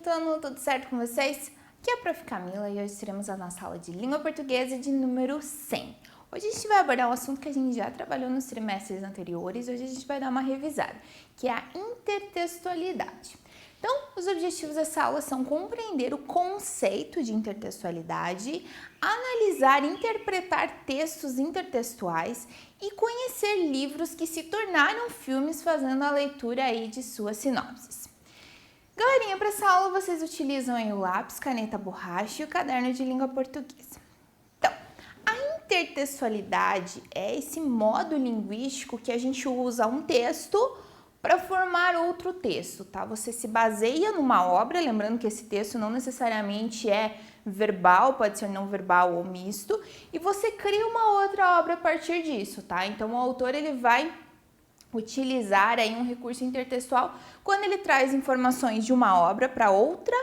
comentando, tudo certo com vocês? Aqui é a Prof. Camila e hoje teremos a nossa aula de língua portuguesa de número 100. Hoje a gente vai abordar um assunto que a gente já trabalhou nos trimestres anteriores, hoje a gente vai dar uma revisada, que é a intertextualidade. Então, os objetivos dessa aula são compreender o conceito de intertextualidade, analisar e interpretar textos intertextuais e conhecer livros que se tornaram filmes fazendo a leitura aí de suas sinopses. Galerinha, para essa aula vocês utilizam aí o lápis, caneta, borracha e o caderno de língua portuguesa. Então, a intertextualidade é esse modo linguístico que a gente usa um texto para formar outro texto, tá? Você se baseia numa obra, lembrando que esse texto não necessariamente é verbal, pode ser não verbal ou misto, e você cria uma outra obra a partir disso, tá? Então, o autor ele vai utilizar aí um recurso intertextual quando ele traz informações de uma obra para outra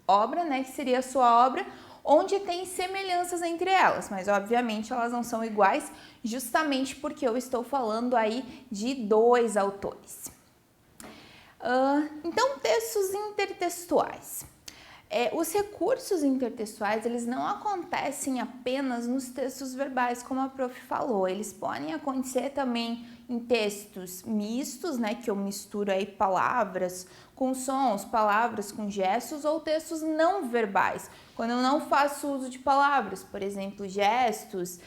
obra, né, que seria a sua obra, onde tem semelhanças entre elas, mas obviamente elas não são iguais, justamente porque eu estou falando aí de dois autores. Então, textos intertextuais. Os recursos intertextuais, eles não acontecem apenas nos textos verbais, como a prof falou, eles podem acontecer também em textos mistos, né, que eu misturo aí palavras com sons, palavras com gestos, ou textos não verbais, quando eu não faço uso de palavras, por exemplo, gestos,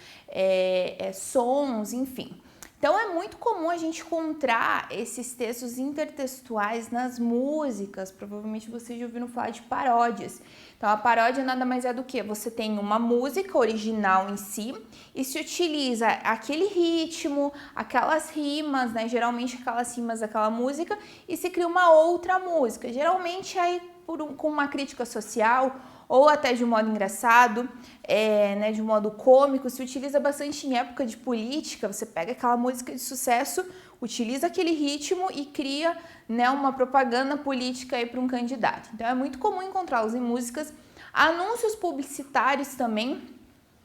sons, enfim. Então, é muito comum a gente encontrar esses textos intertextuais nas músicas, provavelmente vocês já ouviram falar de paródias. Então, a paródia nada mais é do que você tem uma música original em si e se utiliza aquele ritmo, aquelas rimas, né? Geralmente aquelas rimas daquela música e se cria uma outra música, geralmente aí com uma crítica social ou até de um modo engraçado, né, de um modo cômico, se utiliza bastante em época de política, você pega aquela música de sucesso, utiliza aquele ritmo e cria, né, uma propaganda política para um candidato. Então é muito comum encontrá-los em músicas, anúncios publicitários também,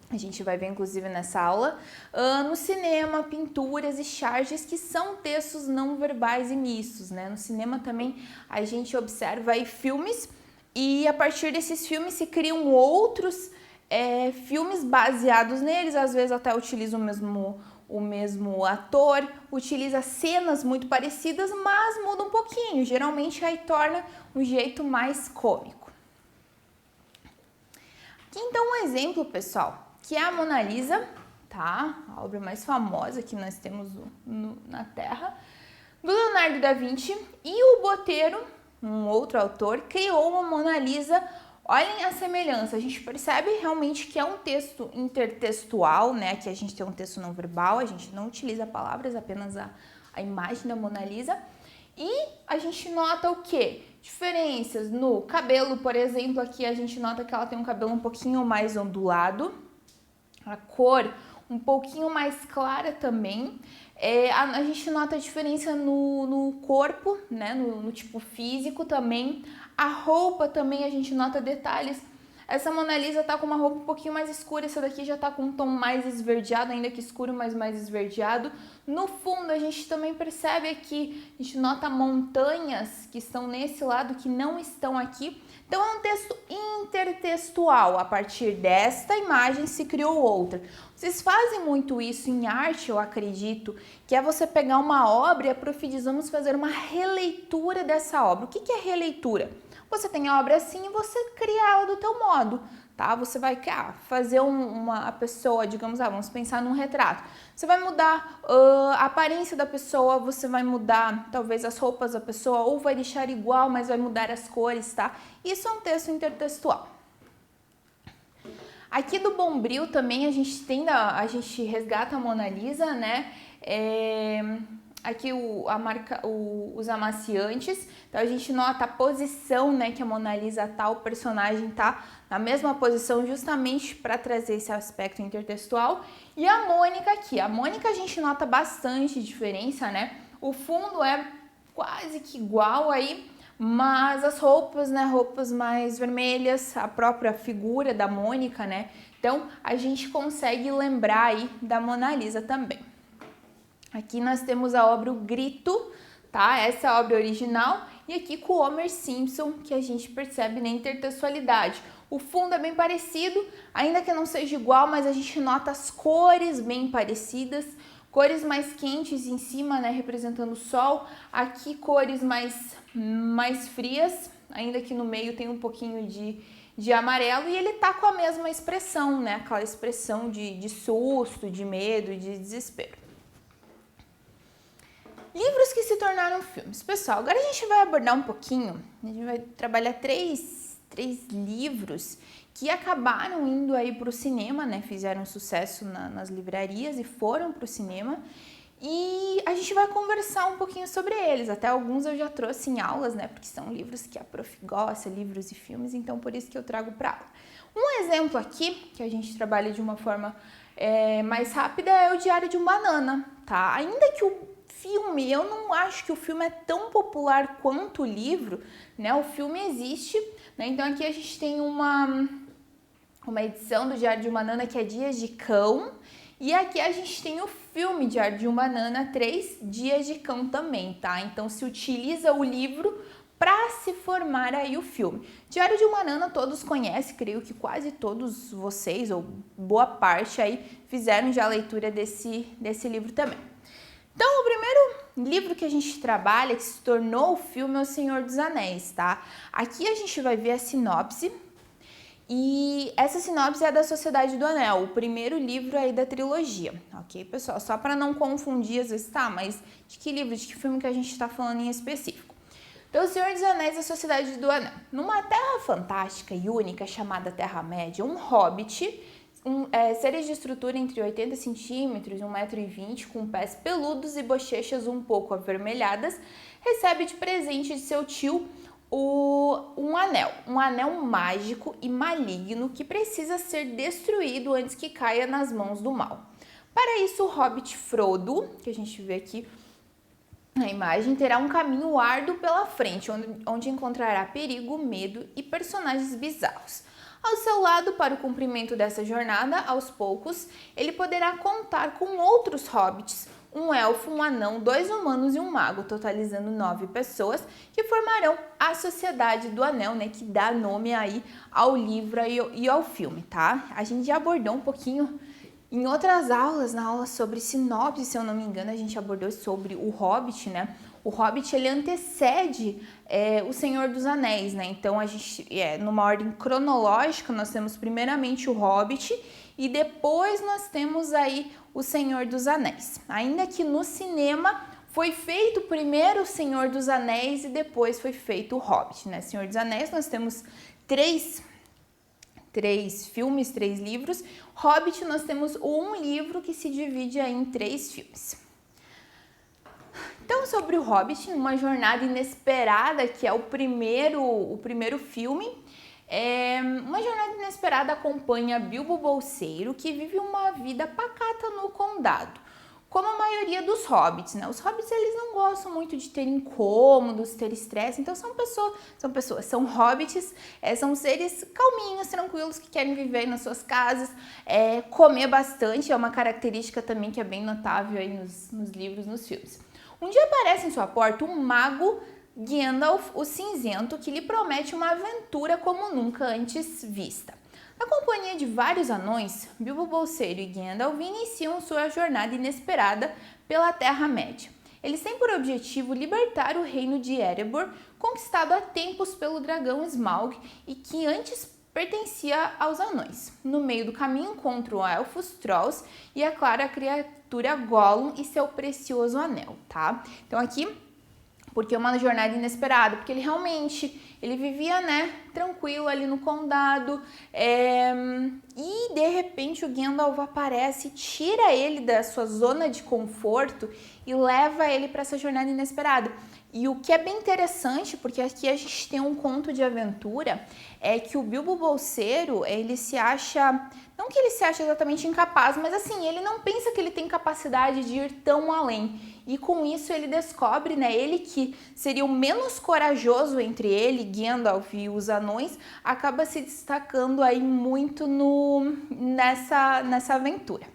a gente vai ver inclusive nessa aula, no cinema, pinturas e charges que são textos não verbais e mistos, né? No cinema também a gente observa aí filmes e a partir desses filmes se criam outros filmes baseados neles, às vezes até utilizam o mesmo ator, utiliza cenas muito parecidas, mas muda um pouquinho, geralmente aí torna um jeito mais cômico. Aqui então um exemplo, pessoal, que é a Mona Lisa, tá? A obra mais famosa que nós temos na Terra, do Leonardo da Vinci, e o Bottero, um outro autor, criou uma Mona Lisa. Olhem a semelhança, a gente percebe realmente que é um texto intertextual, né? Que a gente tem um texto não verbal, a gente não utiliza palavras, apenas a imagem da Mona Lisa. E a gente nota o quê? Diferenças no cabelo, por exemplo, aqui a gente nota que ela tem um cabelo um pouquinho mais ondulado, a cor um pouquinho mais clara também. A gente nota a diferença no corpo, né, no tipo físico também. A roupa também a gente nota detalhes. Essa Mona Lisa tá com uma roupa um pouquinho mais escura, essa daqui já tá com um tom mais esverdeado, ainda que escuro, mas mais esverdeado. No fundo a gente também percebe aqui, a gente nota montanhas que estão nesse lado que não estão aqui. Então é um texto intertextual, a partir desta imagem se criou outra. Vocês fazem muito isso em arte, eu acredito, que é você pegar uma obra e a prof diz, vamos fazer uma releitura dessa obra. O que é releitura? Você tem a obra assim e você cria ela do teu modo, tá? Você vai fazer a pessoa, digamos, vamos pensar num retrato. Você vai mudar a aparência da pessoa, você vai mudar talvez as roupas da pessoa, ou vai deixar igual, mas vai mudar as cores, tá? Isso é um texto intertextual. Aqui do Bombril também a gente resgata a Mona Lisa, né? Aqui os amaciantes, então a gente nota a posição, né, que a Mona Lisa tá, o personagem tá na mesma posição justamente para trazer esse aspecto intertextual. E a Mônica aqui, a Mônica a gente nota bastante diferença, né, o fundo é quase que igual aí, mas as roupas, né, roupas mais vermelhas, a própria figura da Mônica, né, então a gente consegue lembrar aí da Mona Lisa também. Aqui nós temos a obra O Grito, tá? Essa é a obra original. E e aqui com o Homer Simpson, que a gente percebe na intertextualidade. O fundo é bem parecido, ainda que não seja igual, mas a gente nota as cores bem parecidas, cores mais quentes em cima, né, representando o sol, aqui cores mais frias, ainda que no meio tem um pouquinho de amarelo, e ele tá com a mesma expressão, né, aquela expressão de susto, de medo e de desespero. Livros que se tornaram filmes. Pessoal, agora a gente vai abordar um pouquinho, a gente vai trabalhar três livros que acabaram indo aí para o cinema, né? Fizeram sucesso nas livrarias e foram para o cinema. E a gente vai conversar um pouquinho sobre eles. Até alguns eu já trouxe em aulas, né? Porque são livros que a prof gosta, livros e filmes, então por isso que eu trago para aula. Um exemplo aqui, que a gente trabalha de uma forma mais rápida, é o Diário de um Banana, tá? Ainda que o filme, eu não acho que o filme é tão popular quanto o livro, né? O filme existe, né? Então aqui a gente tem uma edição do Diário de um Banana que é Dias de Cão, e aqui a gente tem o filme Diário de um Banana 3 Dias de Cão também, tá? Então se utiliza o livro para se formar aí o filme. Diário de um Banana todos conhecem, creio que quase todos vocês, ou boa parte aí, fizeram já a leitura desse livro também. Então, o primeiro livro que a gente trabalha, que se tornou o filme, é O Senhor dos Anéis, tá? Aqui a gente vai ver a sinopse, e essa sinopse é da Sociedade do Anel, o primeiro livro aí da trilogia, ok, pessoal? Só para não confundir, às vezes, tá, mas de que livro, de que filme que a gente está falando em específico? Então, O Senhor dos Anéis, a Sociedade do Anel. Numa terra fantástica e única chamada Terra-média, um hobbit, seres de estrutura entre 80 centímetros e 1,20 m, com pés peludos e bochechas um pouco avermelhadas, recebe de presente de seu tio um anel mágico e maligno que precisa ser destruído antes que caia nas mãos do mal. Para isso, o hobbit Frodo, que a gente vê aqui na imagem, terá um caminho árduo pela frente, onde encontrará perigo, medo e personagens bizarros. Ao seu lado, para o cumprimento dessa jornada, aos poucos, ele poderá contar com outros hobbits, um elfo, um anão, 2 humanos e um mago, totalizando 9 pessoas, que formarão a Sociedade do Anel, né, que dá nome aí ao livro e ao filme, tá? A gente já abordou um pouquinho em outras aulas, na aula sobre sinopse, se eu não me engano, a gente abordou sobre o Hobbit, né? O Hobbit, ele antecede o Senhor dos Anéis, né? Então, a gente, numa ordem cronológica, nós temos primeiramente o Hobbit e depois nós temos aí o Senhor dos Anéis. Ainda que no cinema foi feito primeiro o Senhor dos Anéis e depois foi feito o Hobbit, né? Senhor dos Anéis, nós temos três filmes, 3 livros. Hobbit, nós temos um livro que se divide aí em 3 filmes. Então, sobre o Hobbit, uma jornada inesperada, que é o primeiro filme, uma jornada inesperada acompanha Bilbo Bolseiro, que vive uma vida pacata no condado, como a maioria dos hobbits, né? Os hobbits, eles não gostam muito de ter incômodos, ter estresse, então são hobbits, são seres calminhos, tranquilos, que querem viver nas suas casas, comer bastante, é uma característica também que é bem notável aí nos livros, nos filmes. Um dia aparece em sua porta um mago, Gandalf, o Cinzento, que lhe promete uma aventura como nunca antes vista. Na companhia de vários anões, Bilbo Bolseiro e Gandalf iniciam sua jornada inesperada pela Terra-média. Eles têm por objetivo libertar o reino de Erebor, conquistado há tempos pelo dragão Smaug e que antes pertencia aos anões. No meio do caminho encontram elfos, trolls e, é claro, a criatura Gollum e seu precioso anel, tá? Então aqui, porque é uma jornada inesperada, porque ele vivia, né, tranquilo ali no condado, e de repente o Gandalf aparece, tira ele da sua zona de conforto e leva ele para essa jornada inesperada. E o que é bem interessante, porque aqui a gente tem um conto de aventura, é que o Bilbo Bolseiro, ele se acha, não que ele se acha exatamente incapaz, mas assim, ele não pensa que ele tem capacidade de ir tão além. E com isso ele descobre, né, ele que seria o menos corajoso entre ele, Gandalf e os anões, acaba se destacando aí muito nessa aventura.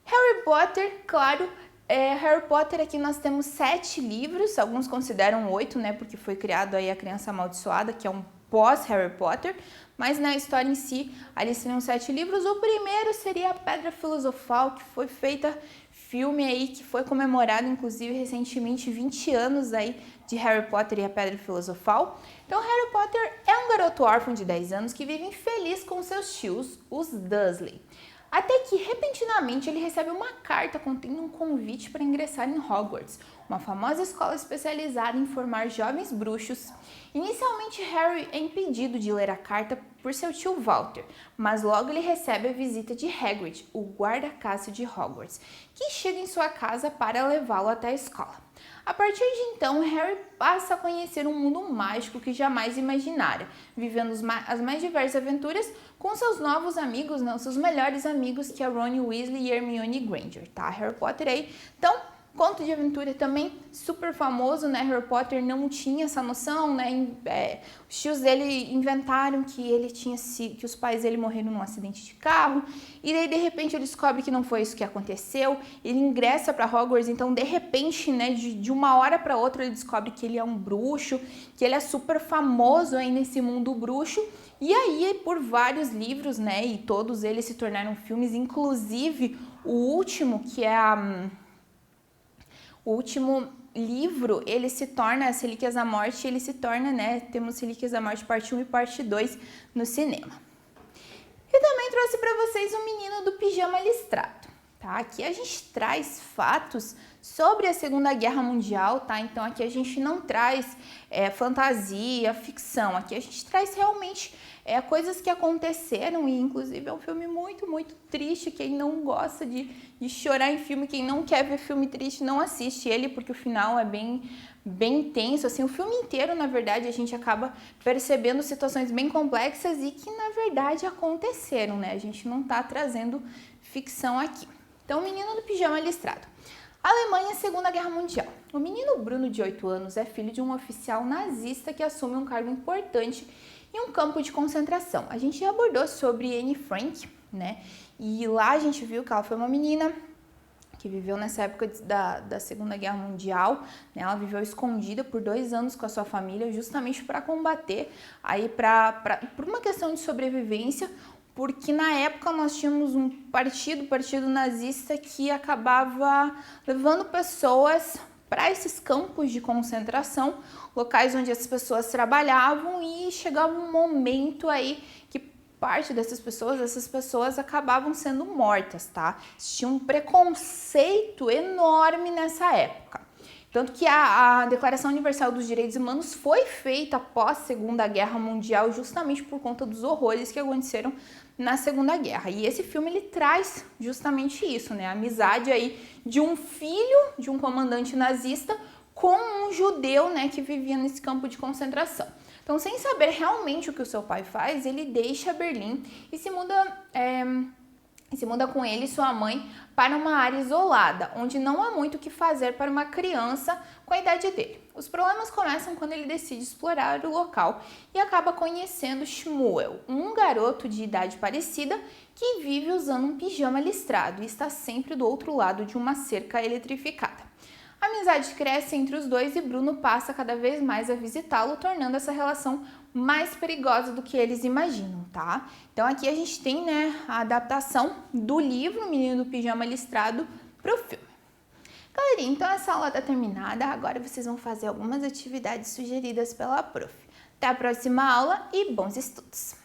Harry Potter, claro, Harry Potter, aqui nós temos 7 livros, alguns consideram 8, né, porque foi criado aí a Criança Amaldiçoada, que é um pós-Harry Potter, mas na história em si, ali seriam 7 livros. O primeiro seria a Pedra Filosofal, que foi feita filme aí, que foi comemorado, inclusive, recentemente, 20 anos aí de Harry Potter e a Pedra Filosofal. Então, Harry Potter é um garoto órfão de 10 anos que vive infeliz com seus tios, os Dursley. Até que, repentinamente, ele recebe uma carta contendo um convite para ingressar em Hogwarts, uma famosa escola especializada em formar jovens bruxos. Inicialmente, Harry é impedido de ler a carta por seu tio Walter, mas logo ele recebe a visita de Hagrid, o guarda-caça de Hogwarts, que chega em sua casa para levá-lo até a escola. A partir de então, Harry passa a conhecer um mundo mágico que jamais imaginara, vivendo as mais diversas aventuras com seus novos amigos, não, seus melhores amigos, que é Ron Weasley e Hermione Granger, tá? Harry Potter aí. Então, conto de aventura também, super famoso, né? Harry Potter não tinha essa noção, né? Os tios dele inventaram que que os pais dele morreram num acidente de carro, e daí de repente ele descobre que não foi isso que aconteceu. Ele ingressa para Hogwarts, então de repente, né, de uma hora para outra ele descobre que ele é um bruxo, que ele é super famoso aí nesse mundo bruxo. E aí, por vários livros, né, e todos eles se tornaram filmes, inclusive o último, que é o último livro, ele se torna, as Relíquias da Morte, ele se torna, né, temos Relíquias da Morte parte 1 e parte 2 no cinema. E também trouxe para vocês o Menino do Pijama Listrado, tá? Aqui a gente traz fatos sobre a Segunda Guerra Mundial, tá? Então aqui a gente não traz fantasia, ficção, aqui a gente traz realmente coisas que aconteceram, e inclusive é um filme muito, muito triste. Quem não gosta de chorar em filme, quem não quer ver filme triste, não assiste ele, porque o final é bem tenso, assim, o filme inteiro, na verdade, a gente acaba percebendo situações bem complexas e que, na verdade, aconteceram, né? A gente não tá trazendo ficção aqui. Então, o Menino do Pijama Listrado. Alemanha, Segunda Guerra Mundial. O menino Bruno, de 8 anos, é filho de um oficial nazista que assume um cargo importante em um campo de concentração. A gente já abordou sobre Anne Frank, né? E lá a gente viu que ela foi uma menina que viveu nessa época da Segunda Guerra Mundial, né? Ela viveu escondida por 2 anos com a sua família, justamente para combater, aí por uma questão de sobrevivência, porque na época nós tínhamos um partido nazista, que acabava levando pessoas para esses campos de concentração, locais onde as pessoas trabalhavam, e chegava um momento aí que parte dessas pessoas acabavam sendo mortas, tá? Tinha um preconceito enorme nessa época. Tanto que a Declaração Universal dos Direitos Humanos foi feita após a Segunda Guerra Mundial, justamente por conta dos horrores que aconteceram na Segunda Guerra. E esse filme, ele traz justamente isso, né? A amizade aí de um filho de um comandante nazista com um judeu, né, que vivia nesse campo de concentração. Então, sem saber realmente o que o seu pai faz, ele deixa Berlim e se muda com ele e sua mãe para uma área isolada, onde não há muito o que fazer para uma criança com a idade dele. Os problemas começam quando ele decide explorar o local e acaba conhecendo Shmuel, um garoto de idade parecida que vive usando um pijama listrado e está sempre do outro lado de uma cerca eletrificada. A amizade cresce entre os dois e Bruno passa cada vez mais a visitá-lo, tornando essa relação mais perigosa do que eles imaginam, tá? Então aqui a gente tem, né, a adaptação do livro Menino do Pijama Listrado para o filme. Galerinha, então essa aula tá terminada, agora vocês vão fazer algumas atividades sugeridas pela prof. Até a próxima aula e bons estudos!